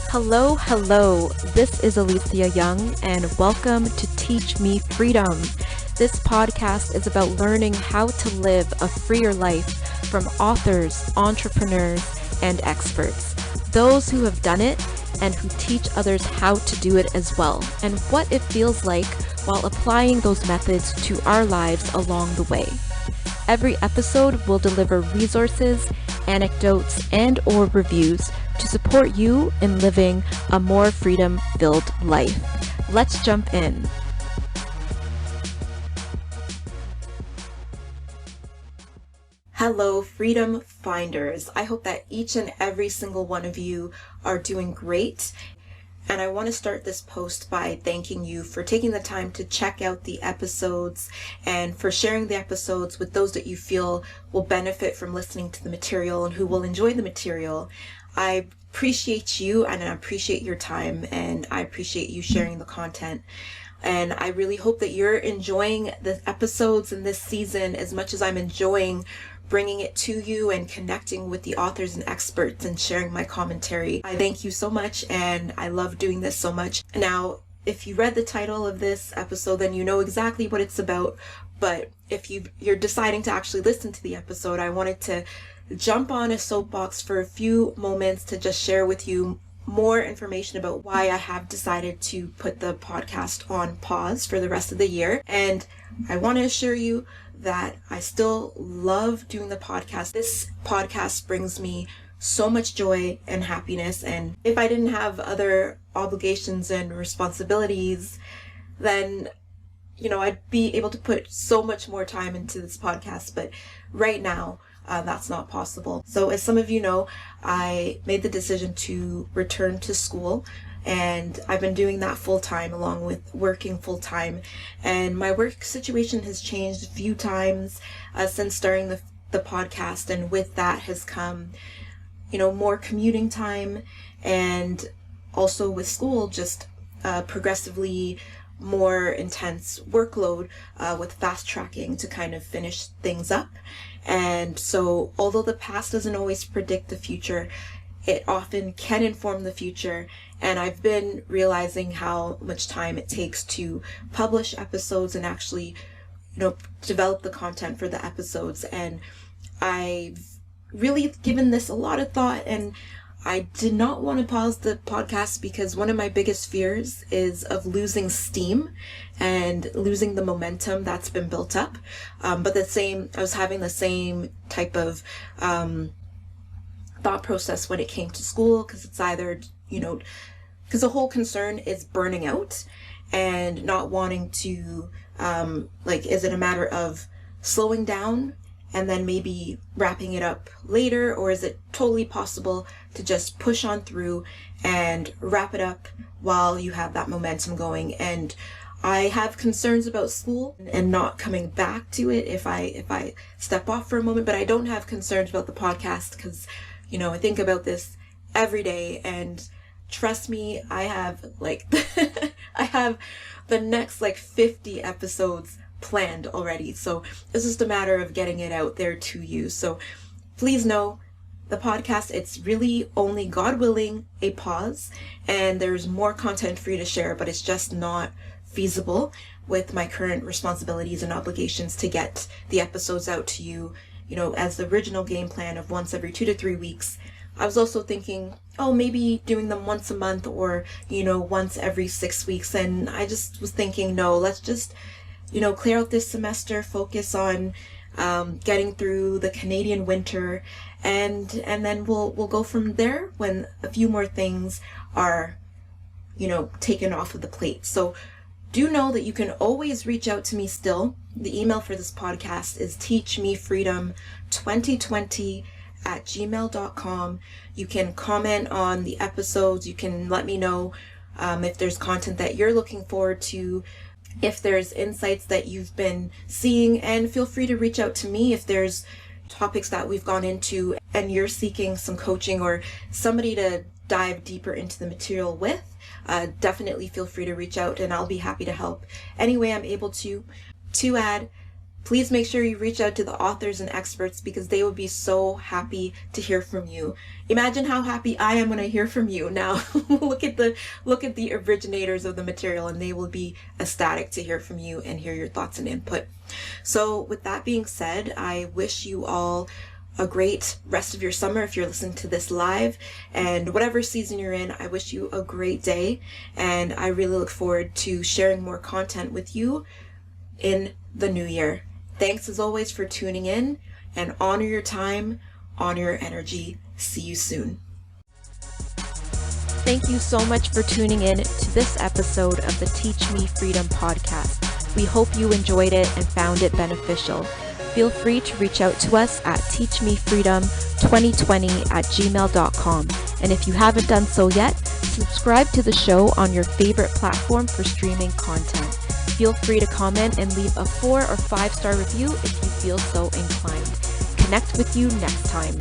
Hello. This is Alisia Young, and welcome to Teach Me Freedom. This podcast is about learning how to live a freer life from authors, entrepreneurs, and experts. Those who have done it and who teach others how to do it as well, and what it feels like while applying those methods to our lives along the way. Every episode will deliver resources, anecdotes, and or reviews to support you in living a more freedom-filled life. Let's jump in. Hello, Freedom Finders. I hope that each and every single one of you are doing great. And I want to start this post by thanking you for taking the time to check out the episodes and for sharing the episodes with those that you feel will benefit from listening to the material and who will enjoy the material. I appreciate you and I appreciate your time and I appreciate you sharing the content. And I really hope that you're enjoying the episodes in this season as much as I'm enjoying bringing it to you and connecting with the authors and experts and sharing my commentary. I thank you so much and I love doing this so much. Now, if you read the title of this episode, then you know exactly what it's about. But if you're deciding to actually listen to the episode, I wanted to jump on a soapbox for a few moments to just share with you more information about why I have decided to put the podcast on pause for the rest of the year. And I want to assure you that I still love doing the podcast. This podcast brings me so much joy and happiness. And if I didn't have other obligations and responsibilities, then, I'd be able to put so much more time into this podcast. But right now, that's not possible. So as some of you know, I made the decision to return to school. And I've been doing that full-time along with working full-time. And my work situation has changed a few times since starting the podcast. And with that has come, more commuting time. And also with school, just progressively more intense workload with fast tracking to kind of finish things up. And so although the past doesn't always predict the future, it often can inform the future. And I've been realizing how much time it takes to publish episodes and actually, develop the content for the episodes. And I've really given this a lot of thought, and I did not want to pause the podcast because one of my biggest fears is of losing steam and losing the momentum that's been built up. But I was having the same type of thought process when it came to school, because it's either, because the whole concern is burning out and not wanting to, is it a matter of slowing down and then maybe wrapping it up later, or is it totally possible to just push on through and wrap it up while you have that momentum going? And I have concerns about school and not coming back to it if I step off for a moment, but I don't have concerns about the podcast because, I think about this every day, and trust me, I have I have the next 50 episodes planned already. So it's just a matter of getting it out there to you. So please know the podcast, it's really only, God willing, a pause, and there's more content for you to share, but it's just not feasible with my current responsibilities and obligations to get the episodes out to you, as the original game plan of once every 2 to 3 weeks. I was also thinking, maybe doing them once a month or, once every 6 weeks. And I just was thinking, no, let's just, clear out this semester, focus on getting through the Canadian winter, and then we'll go from there when a few more things are, taken off of the plate. So do know that you can always reach out to me still. The email for this podcast is teachmefreedom2020@gmail.com. You can comment on the episodes. You can let me know if there's content that you're looking forward to, if there's insights that you've been seeing, and feel free to reach out to me if there's topics that we've gone into and you're seeking some coaching or somebody to dive deeper into the material with. Definitely feel free to reach out and I'll be happy to help any way I'm able to. To add, please make sure you reach out to the authors and experts because they would be so happy to hear from you. Imagine how happy I am when I hear from you. Now, look at the originators of the material, and they will be ecstatic to hear from you and hear your thoughts and input. So with that being said, I wish you all a great rest of your summer if you're listening to this live, and whatever season you're in, I wish you a great day, and I really look forward to sharing more content with you in the new year. Thanks as always for tuning in, and honor your time, honor your energy. See you soon. Thank you so much for tuning in to this episode of the Teach Me Freedom podcast. We hope you enjoyed it and found it beneficial. Feel free to reach out to us at teachmefreedom2020@gmail.com. And if you haven't done so yet, subscribe to the show on your favorite platform for streaming content. Feel free to comment and leave a 4 or 5 star review if you feel so inclined. Connect with you next time.